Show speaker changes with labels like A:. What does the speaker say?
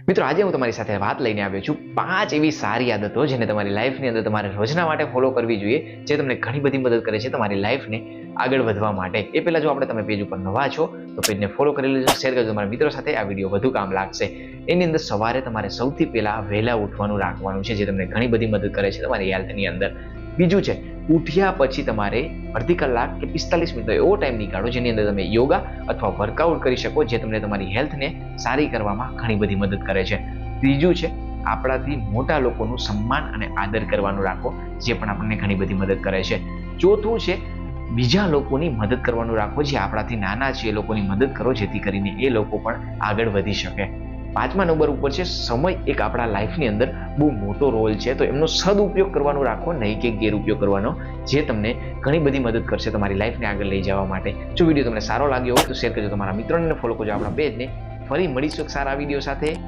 A: મિત્રો આજે હું તમારી સાથે વાત લઈને આવ્યો છું 5 એવી સારી આદતો જેને તમારી લાઈફની અંદર તમારે રોજના માટે ફોલો કરવી જોઈએ, જે તમને ઘણી બધી મદદ કરે છે તમારી લાઈફને આગળ વધવા માટે. એ પહેલા જો તમે પેજ ઉપર નવા છો તો પેજને ફોલો કરી લેજો, શેર કરજો તમારા મિત્રો સાથે. આ વિડીયો વધુ કામ લાગશે. એની અંદર સવારે તમારે સૌથી પહેલા વહેલા ઉઠવાનું રાખવાનું છે, જે તમને ઘણી બધી મદદ કરે છે તમારી હેલ્થની અંદર. બીજું છે, ઉઠ્યા પછી તમારે અડધી કલાક કે 45 મિનિટ એવો ટાઈમ નીકાળો જેની અંદર તમે યોગા અથવા વર્કઆઉટ કરી શકો, જે તમને તમારી હેલ્થને સારી કરવામાં ઘણી બધી મદદ કરે છે. ત્રીજું છે, આપણાથી મોટા લોકોનું સન્માન અને આદર કરવાનું રાખો, જે પણ આપણને ઘણી બધી મદદ કરે છે. ચોથું છે, બીજા લોકોની મદદ કરવાનું રાખો, જે આપણાથી નાના છે એ લોકોની મદદ કરો, જેથી કરીને એ લોકો પણ આગળ વધી શકે. 5મા નંબર ઉપર છે, સમય એક આપણા લાઈફની અંદર બહુ મોટો રોલ છે, તો એમનો સદુપયોગ કરવાનો રાખો, નહીં કે ગેરઉપયોગ કરવાનો, જે તમને ઘણી બધી મદદ કરશે તમારી લાઈફને આગળ લઈ જવા માટે. જો વિડીયો તમને સારો લાગ્યો હોય તો શેર કરજો તમારા મિત્રોને, ફોલો કરજો આપણા પેજને. ફરી મળીશું એક સારા વિડીયો સાથે.